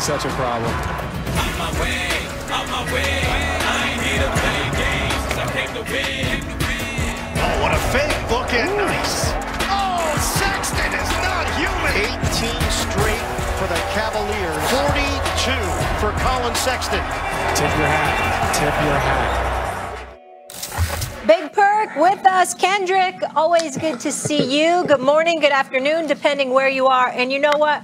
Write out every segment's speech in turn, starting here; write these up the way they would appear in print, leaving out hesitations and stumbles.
such a problem. On my way, on my way. I ain't here to play games. I came to win. Oh, what a fake. Look at nice. Oh, Sexton is not human. 18 straight for the Cavaliers. 42 for Colin Sexton. Tip your hat. Tip your hat. Big Perk with us. Kendrick, always good to see you. Good morning, good afternoon, depending where you are. And you know what,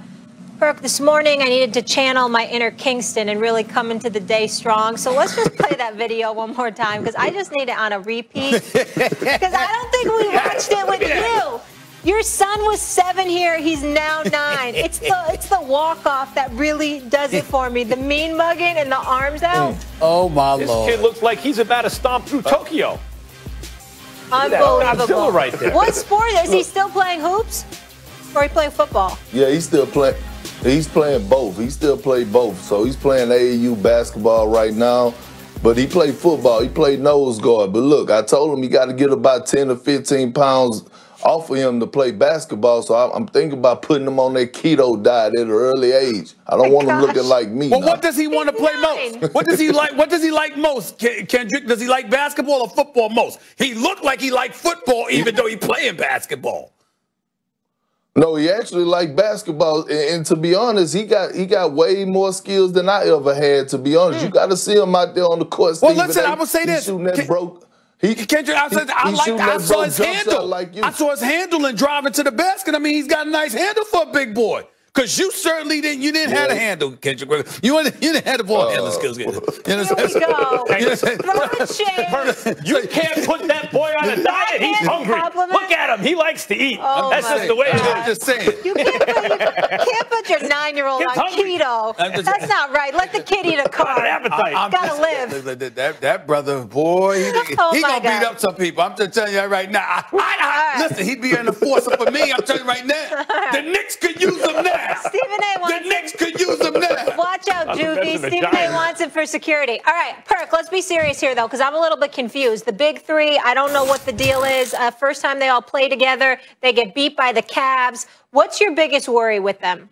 Perk, this morning I needed to channel my inner Kingston and really come into the day strong. So let's just play that video one more time because I just need it on a repeat. Because I don't think we watched it with you. Your son was 7 here. He's now 9. It's the walk-off that really does it for me. The mean mugging and the arms out. Oh, my Lord. This kid looks like he's about to stomp through Tokyo. Unbelievable. Right there. What sport? Is he still playing hoops? Or he playing football? Yeah, he's still playing. He's playing both. He still played both. So he's playing AAU basketball right now. But he played football. He played nose guard. But look, I told him he got to get about 10 to 15 pounds off of him to play basketball, so I'm thinking about putting him on that keto diet at an early age. I don't want him looking like me. Well, what does he want to play most? What does he like? What does he like most, Kendrick? Does he like basketball or football most? He looked like he liked football, even though he playing basketball. No, he actually liked basketball, and to be honest, he got way more skills than I ever had. To be honest, you got to see him out there on the court. Well, listen, I would say this. Kendrick, I saw his handle. I saw his handle and driving to the basket. I mean, he's got a nice handle for a big boy. Because you certainly didn't. You didn't have a handle, Kendrick. You didn't have the ball handling skills. You understand? Here we go. You can't put that boy on a diet. He's hungry. Look at him. He likes to eat. That's just the way it is. I'm just saying. You can't put your 9-year-old on keto. That's not right. Let the kid eat a carb. Appetite. Gotta live. That brother, boy, he gonna beat up some people. I'm just telling you right now. Listen, he'd be an enforcer for me. I'm telling you right now. The Knicks could use him now. Stephen A. wants the Knicks could use him now. Watch out, Juki. Stephen A. wants it for security. All right, Perk, let's be serious here, though, because I'm a little bit confused. The big three, I don't know what the deal is. First time they all play together, they get beat by the Cavs. What's your biggest worry with them?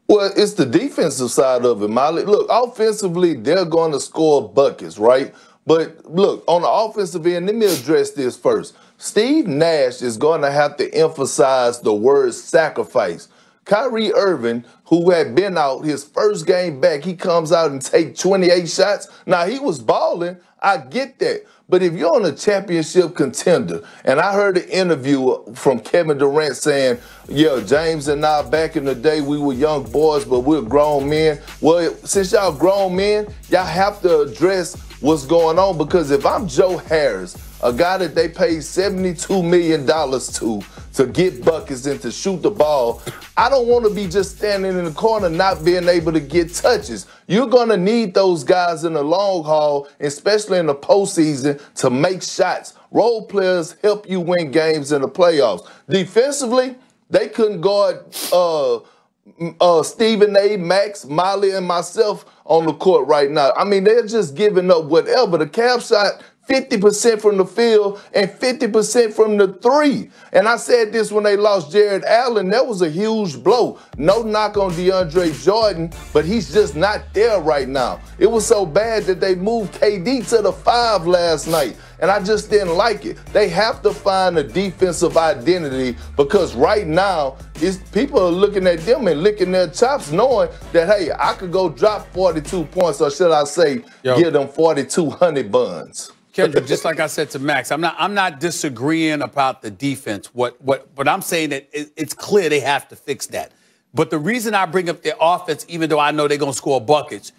Well, it's the defensive side of it, Molly. Look, offensively, they're going to score buckets, right? But look, on the offensive end, let me address this first. Steve Nash is going to have to emphasize the word sacrifice. Kyrie Irving, who had been out his first game back, he comes out and takes 28 shots. Now, he was balling. I get that. But if you're on a championship contender, and I heard an interview from Kevin Durant saying, yeah, James and I, back in the day, we were young boys, but we're grown men. Well, since y'all grown men, y'all have to address what's going on, because if I'm Joe Harris, a guy that they paid $72 million to get buckets and to shoot the ball, I don't want to be just standing in the corner not being able to get touches. You're going to need those guys in the long haul, especially in the postseason, to make shots. Role players help you win games in the playoffs. Defensively, they couldn't guard Stephen A., Max, Molly, and myself on the court right now. I mean, they're just giving up whatever. The Cavs shot 50% from the field and 50% from the three. And I said this when they lost Jared Allen. That was a huge blow. No knock on DeAndre Jordan, but he's just not there right now. It was so bad that they moved KD to the 5 last night, and I just didn't like it. They have to find a defensive identity, because right now, people are looking at them and licking their chops knowing that, hey, I could go drop 42 points, or should I say, give them 42 honey buns. Kendrick, just like I said to Max, I'm not disagreeing about the defense. What I'm saying that it's clear they have to fix that. But the reason I bring up their offense, even though I know they're gonna score buckets,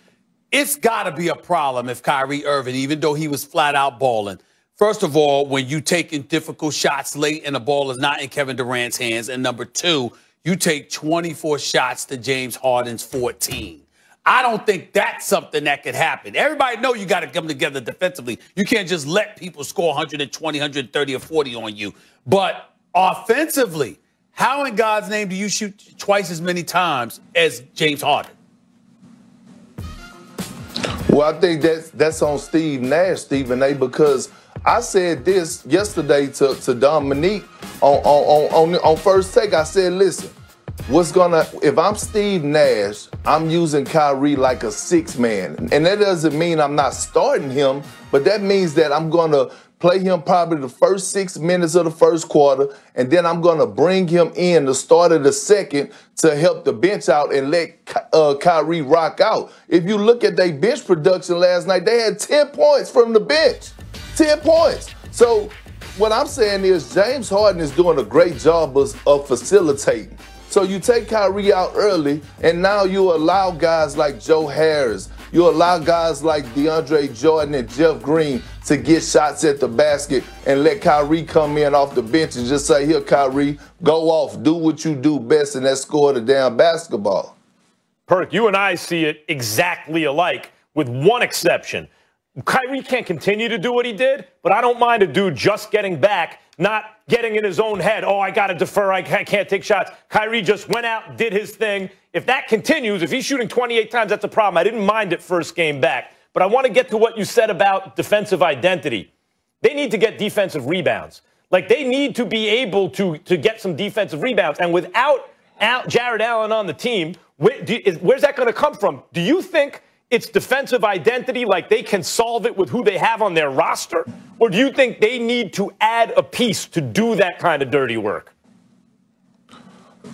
it's got to be a problem if Kyrie Irving, even though he was flat out balling. First of all, when you taking difficult shots late and the ball is not in Kevin Durant's hands, and number two, you take 24 shots to James Harden's 14. I don't think that's something that could happen. Everybody know you got to come together defensively. You can't just let people score 120, 130, or 40 on you. But offensively, how in God's name do you shoot twice as many times as James Harden? Well, I think that's on Steve Nash, Stephen A., because I said this yesterday to Dominique on First Take. I said, listen, if I'm Steve Nash, I'm using Kyrie like a 6-man. And that doesn't mean I'm not starting him, but that means that I'm going to play him probably the first 6 minutes of the first quarter, and then I'm going to bring him in the start of the second to help the bench out and let Kyrie rock out. If you look at their bench production last night, they had 10 points from the bench. 10 points. So what I'm saying is James Harden is doing a great job of facilitating. So you take Kyrie out early, and now you allow guys like Joe Harris, you allow guys like DeAndre Jordan and Jeff Green to get shots at the basket and let Kyrie come in off the bench and just say, here, Kyrie, go off, do what you do best, and that's score the damn basketball. Perk, you and I see it exactly alike, with one exception. Kyrie can't continue to do what he did, but I don't mind a dude just getting back, not getting in his own head. Oh, I got to defer. I can't take shots. Kyrie just went out, did his thing. If that continues, if he's shooting 28 times, that's a problem. I didn't mind it first game back. But I want to get to what you said about defensive identity. They need to get defensive rebounds. Like, they need to be able to get some defensive rebounds. And without Jared Allen on the team, where's that going to come from? Do you think it's defensive identity, like they can solve it with who they have on their roster? Or do you think they need to add a piece to do that kind of dirty work?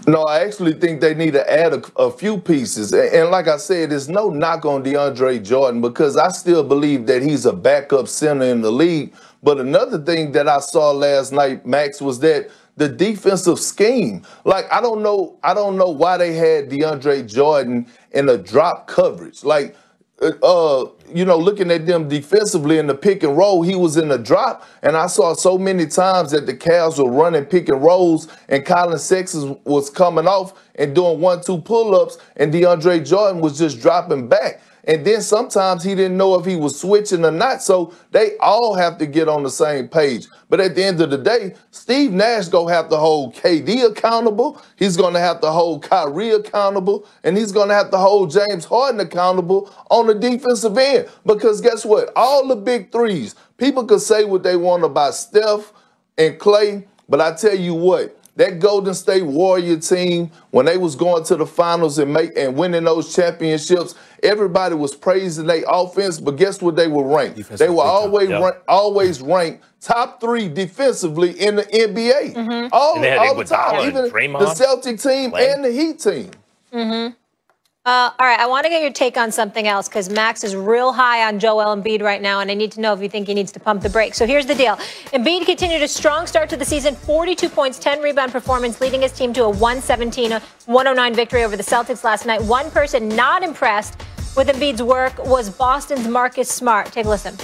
No, I actually think they need to add a few pieces. And like I said, there's no knock on DeAndre Jordan because I still believe that he's a backup center in the league. But another thing that I saw last night, Max, was that the defensive scheme. Like, I don't know why they had DeAndre Jordan in a drop coverage. Like, looking at them defensively in the pick and roll, he was in the drop, and I saw so many times that the Cavs were running pick and rolls, and Colin Sexton was coming off and doing 1-2 pull-ups, and DeAndre Jordan was just dropping back. And then sometimes he didn't know if he was switching or not, so they all have to get on the same page. But at the end of the day, Steve Nash going to have to hold KD accountable, he's going to have to hold Kyrie accountable, and he's going to have to hold James Harden accountable on the defensive end. Because guess what? All the big threes, people could say what they want about Steph and Klay, but I tell you what, that Golden State Warrior team, when they was going to the finals and winning those championships, everybody was praising their offense, but guess what they were ranked? They were always ranked top 3 defensively in the NBA. Mm-hmm. All the time, even the Celtic team and the Heat team. Mm-hmm. All right, I want to get your take on something else because Max is real high on Joel Embiid right now, and I need to know if you think he needs to pump the brakes. So here's the deal. Embiid continued a strong start to the season, 42 points, 10 rebound performance, leading his team to a 117-109 victory over the Celtics last night. One person not impressed with Embiid's work was Boston's Marcus Smart. Take a listen.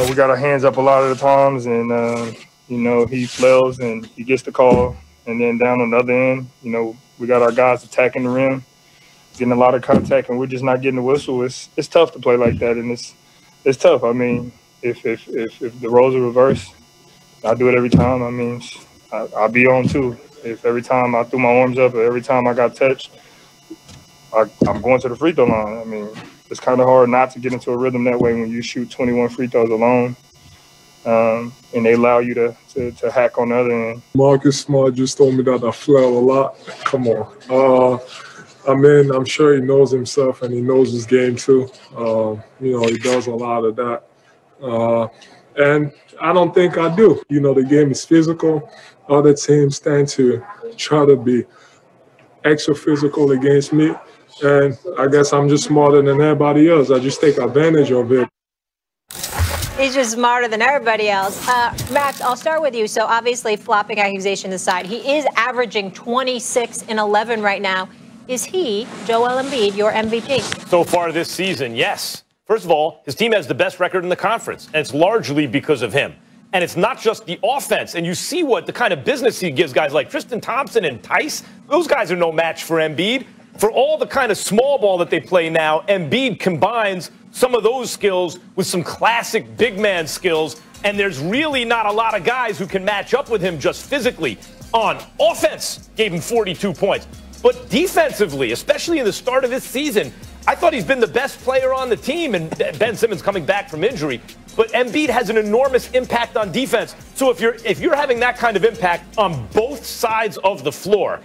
We got our hands up a lot of the times, and, he flails and he gets the call. And then down on the other end, we got our guys attacking the rim, getting a lot of contact, and we're just not getting the whistle. It's tough to play like that, and it's tough. I mean, if the roles are reversed, I do it every time. I mean, I'll be on too. If every time I threw my arms up, or every time I got touched, I'm going to the free throw line. I mean, it's kind of hard not to get into a rhythm that way when you shoot 21 free throws alone. And they allow you to hack on the other end. Marcus Smart just told me that I flail a lot. Come on. I'm sure he knows himself and he knows his game too. He does a lot of that. And I don't think I do. The game is physical. Other teams tend to try to be extra physical against me. And I guess I'm just smarter than everybody else. I just take advantage of it. He's just smarter than everybody else. Max, I'll start with you. So obviously, flopping accusations aside, he is averaging 26 and 11 right now. Is he, Joel Embiid, your MVP? So far this season, yes. First of all, his team has the best record in the conference, and it's largely because of him. And it's not just the offense. And you see what the kind of business he gives guys like Tristan Thompson and Tice. Those guys are no match for Embiid. For all the kind of small ball that they play now, Embiid combines some of those skills with some classic big man skills, and there's really not a lot of guys who can match up with him just physically. On offense, gave him 42 points. But defensively, especially in the start of this season, I thought he's been the best player on the team, and Ben Simmons coming back from injury. But Embiid has an enormous impact on defense. So if you're having that kind of impact on both sides of the floor,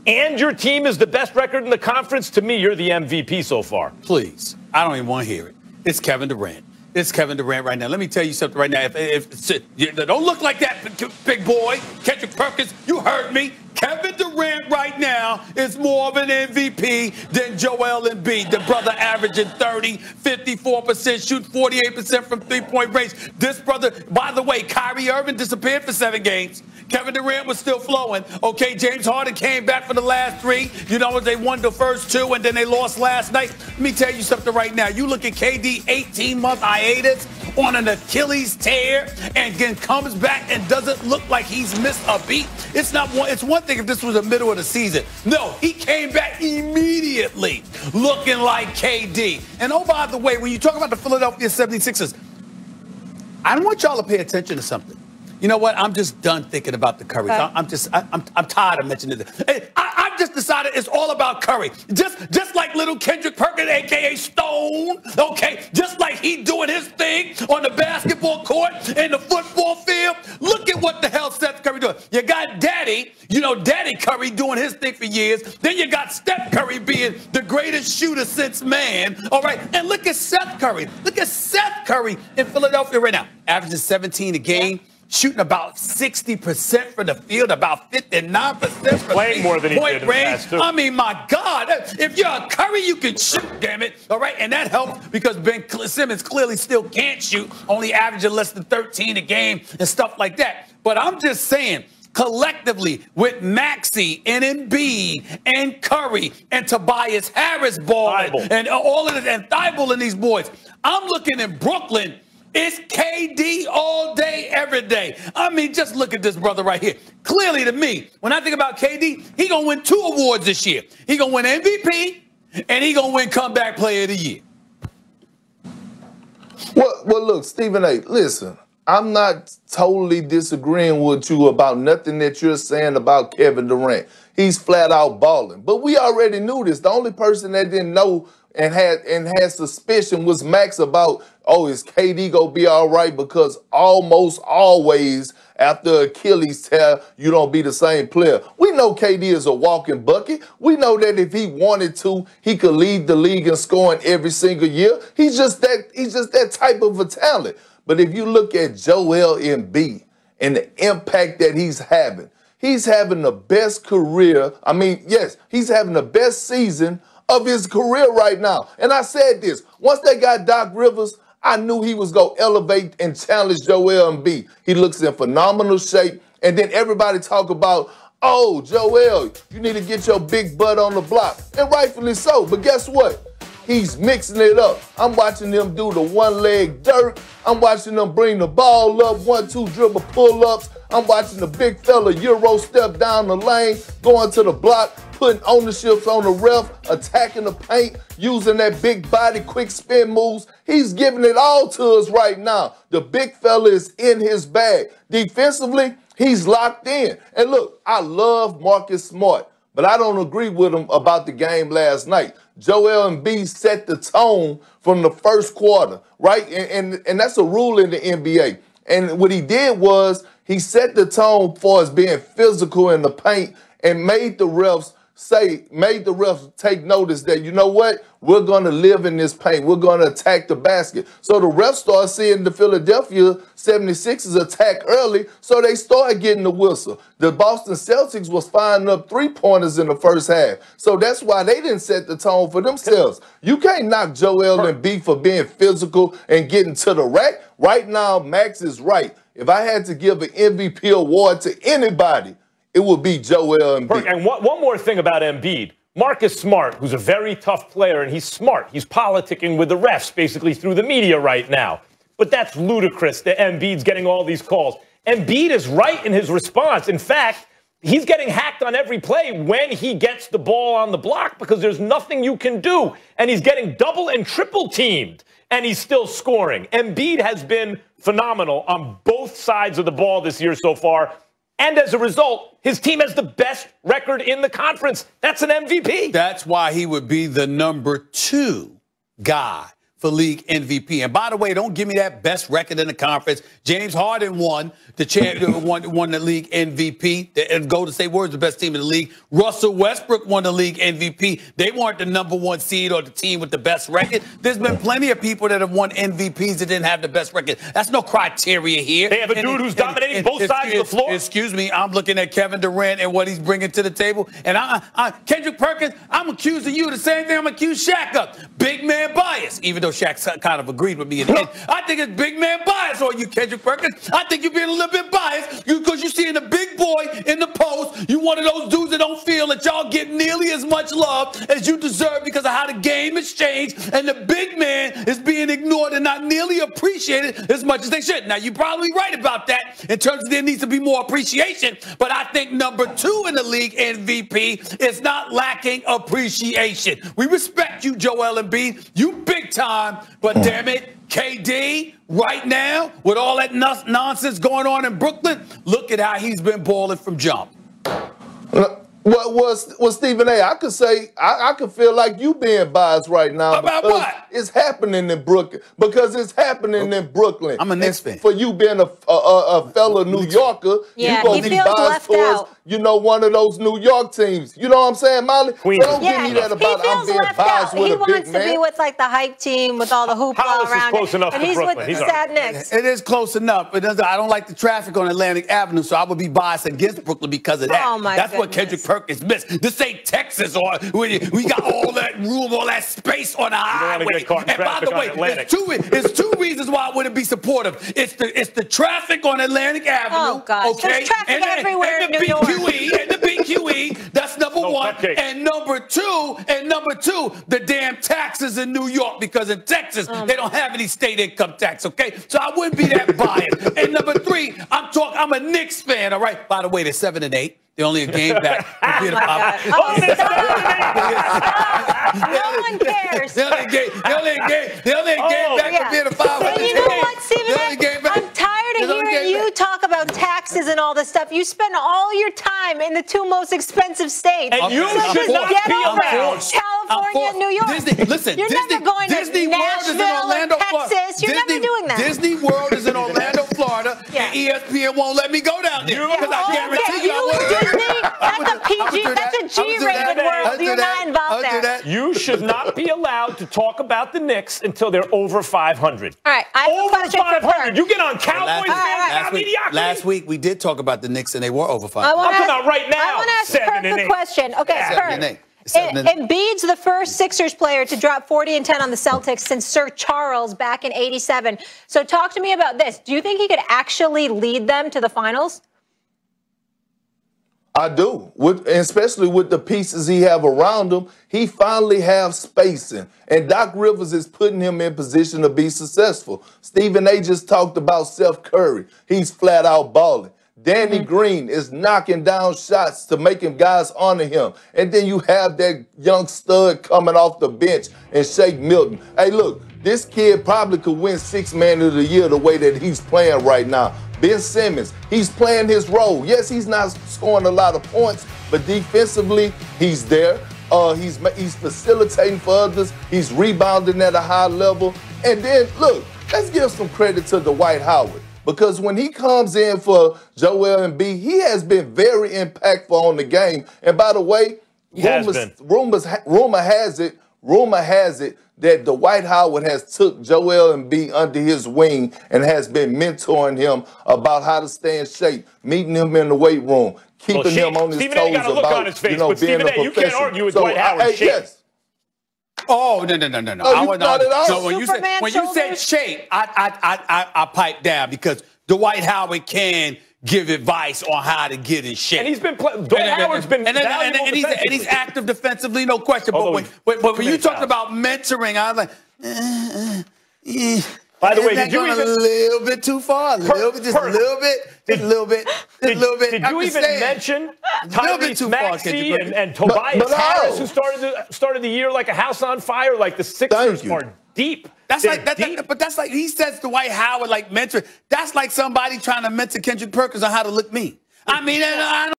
and your team is the best record in the conference, to me, you're the MVP so far. Please, I don't even want to hear it. It's Kevin Durant. It's Kevin Durant right now. Let me tell you something right now. Don't look like that, big boy. Kendrick Perkins, you heard me. Kevin Durant right now is more of an MVP than Joel Embiid. The brother averaging 30, 54%, shooting 48% from three-point range. This brother, by the way, Kyrie Irving disappeared for 7 games. Kevin Durant was still flowing. Okay, James Harden came back for the last 3. You know, they won the first 2, and then they lost last night. Let me tell you something right now. You look at KD, 18-month hiatus on an Achilles tear, and then comes back and doesn't look like he's missed a beat. It's one thing if this was the middle of the season. No, he came back immediately looking like KD. And oh, by the way, when you talk about the Philadelphia 76ers, I want y'all to pay attention to something. You know what? I'm just done thinking about the Currys. I'm tired of mentioning this. I've just decided it's all about Curry. Just like little Kendrick Perkins, a.k.a. Stone, okay? Just like he doing his thing on the basketball court and the football field. Look at what the hell Steph Curry doing. You got Daddy Curry doing his thing for years. Then you got Steph Curry being the greatest shooter since man, all right? And look at Seth Curry. Look at Seth Curry in Philadelphia right now. Averaging 17 a game. Shooting about 60% from the field, about 59% from playing more than he did in the past, too. I mean, my God, if you're a Curry, you can shoot, damn it. All right, and that helps because Ben Simmons clearly still can't shoot, only averaging less than 13 a game and stuff like that. But I'm just saying, collectively, with Maxey and Embiid and Curry and Tobias Harris balling and all of this, and Thibault and these boys, I'm looking in Brooklyn. It's KD all day, every day. I mean, just look at this brother right here. Clearly to me, when I think about KD, he going to win 2 awards this year. He going to win MVP, and he going to win Comeback Player of the Year. Well, look, Stephen A., listen, I'm not totally disagreeing with you about nothing that you're saying about Kevin Durant. He's flat out balling. But we already knew this. The only person that didn't know and had suspicion was Max about, oh, is KD gonna be all right? Because almost always after Achilles tear, you don't be the same player. We know KD is a walking bucket. We know that if he wanted to, he could lead the league in scoring every single year. He's just that type of a talent. But if you look at Joel Embiid and the impact that he's having the best career. I mean, yes, he's having the best season of his career right now. And I said this, once they got Doc Rivers, I knew he was going to elevate and challenge Joel Embiid. He looks in phenomenal shape. And then everybody talk about, oh, Joel, you need to get your big butt on the block. And rightfully so. But guess what? He's mixing it up. I'm watching them do the one-leg dirt. I'm watching them bring the ball up, 1-2 dribble pull-ups. I'm watching the big fella Euro step down the lane, going to the block, putting ownerships on the ref, attacking the paint, using that big body quick spin moves. He's giving it all to us right now. The big fella is in his bag. Defensively, he's locked in. And look, I love Marcus Smart, but I don't agree with him about the game last night. Joel Embiid set the tone from the first quarter, right? And that's a rule in the NBA. And what he did was he set the tone for us being physical in the paint and made the refs take notice that, you know what, we're going to live in this paint. We're going to attack the basket. So the refs started seeing the Philadelphia 76ers attack early, so they started getting the whistle. The Boston Celtics was firing up 3-pointers in the first half. So that's why they didn't set the tone for themselves. You can't knock Joel Embiid for being physical and getting to the rack. Right now, Max is right. If I had to give an MVP award to anybody, it would be Joel Embiid. And one more thing about Embiid. Marcus Smart, who's a very tough player, and he's smart. He's politicking with the refs basically through the media right now. But that's ludicrous that Embiid's getting all these calls. Embiid is right in his response. In fact, he's getting hacked on every play when he gets the ball on the block because there's nothing you can do. And he's getting double and triple teamed, and he's still scoring. Embiid has been phenomenal on both sides of the ball this year so far. And as a result, his team has the best record in the conference. That's an MVP. That's why he would be the number 2 guy for league MVP. And by the way, don't give me that best record in the conference. James Harden won the league MVP. The Golden State Warriors, the best team in the league. Russell Westbrook won the league MVP. They weren't the number 1 seed or the team with the best record. There's been plenty of people that have won MVPs that didn't have the best record. That's no criteria here. They have a dude who's dominating both sides of the floor. Excuse me, I'm looking at Kevin Durant and what he's bringing to the table. And Kendrick Perkins, I'm accusing you the same thing I'm accused Shaq of. Big man bias, even though Shaq kind of agreed with me. I think it's big man bias on you, Kendrick Perkins. I think you're being a little bit biased because you're seeing the big boy in the post. You one of those dudes that don't feel that y'all get nearly as much love as you deserve because of how the game has changed. And the big man is being ignored and not nearly appreciated as much as they should. Now, you're probably right about that in terms of there needs to be more appreciation. But I think number 2 in the league MVP is not lacking appreciation. We respect you, Joel Embiid. You big time. But damn it, KD, right now, with all that nonsense going on in Brooklyn, look at how he's been balling from jump. What was Stephen A? I could say I could feel like you being biased right now. About what? It's happening in Brooklyn because it's happening in Brooklyn. I'm a Knicks fan. For you being a fellow New Yorker, yeah, you gonna be biased towards one of those New York teams. You know what I'm saying, Molly? Queens. Don't give me that about I'm being biased with a big man. He wants to be with like the hype team with all the hoopla around close enough and to he's Brooklyn. with the sad Knicks. It is close enough. I don't like the traffic on Atlantic Avenue, so I would be biased against Brooklyn because of that. Oh my That's goodness. what Kendrick Perkins missed. This ain't Texas, or we got all that room, all that space on the highway. And by the way, there's two reasons why I wouldn't be supportive. It's the traffic on Atlantic Avenue. Oh gosh, okay? There's traffic everywhere in New York. And the BQE. That's number 1. And number two, the damn taxes in New York, because in Texas they don't have any state income tax. Okay, so I wouldn't be that biased. And number 3, I'm a Knicks fan. All right. By the way, they're 7-8. They're only a game back. No one cares. They only a game back from being a 500. And you know what, Stephen A? I'm tired of hearing you talk about taxes and all this stuff. You spend all your time in the 2 most expensive states. And you should not get be over around. it. California and New York. You're never going to Nashville or Texas. You're never doing that. Disney World is in Orlando, Florida, and ESPN won't let me go down there because I guarantee you I would. That's a PG, that's a G-rated world. You're not involved there. You should not be allowed to talk about the Knicks until they're over 500. All right, I have a question for 500. You get on Cowboys last week we did talk about the Knicks and they were over 500. I'm talking about right now. I want to ask Perk a question. Okay, Perk. Embiid's the first Sixers player to drop 40 and 10 on the Celtics since Sir Charles back in '87. So talk to me about this. Do you think he could actually lead them to the finals? I do, especially with the pieces he have around him. He finally have spacing, and Doc Rivers is putting him in position to be successful. Stephen A. just talked about Steph Curry. He's flat out balling. Danny Green is knocking down shots to making guys honor him. And then you have that young stud coming off the bench and Shake Milton. Hey, look, this kid probably could win 6th Man of the Year the way that he's playing right now. Ben Simmons, he's playing his role. Yes, he's not scoring a lot of points, but defensively, he's there. He's facilitating for others. He's rebounding at a high level. And then, look, let's give some credit to Dwight Howard. Because when he comes in for Joel Embiid, he has been very impactful on the game. And by the way, rumor has it that Dwight Howard has took Joel Embiid under his wing and has been mentoring him about how to stay in shape, meeting him in the weight room, keeping him on his toes about being a professional. You can't argue with Dwight Howard's shape. Yes. Oh, no. Not at all. So when you said shape, I piped down because Dwight Howard can give advice on how to get in shape. And he's been Howard's been valuable and he's active defensively, no question. But when you talked about mentoring, I was like, by the way, did you even a little bit too far? Just a little bit. Did you even mention Tyrese Maxey and Tobias Harris, who started the year like a house on fire? Like the Sixers are deep. But that's like he says Dwight Howard like mentor. That's like somebody trying to mentor Kendrick Perkins on how to look mean. I mean, I don't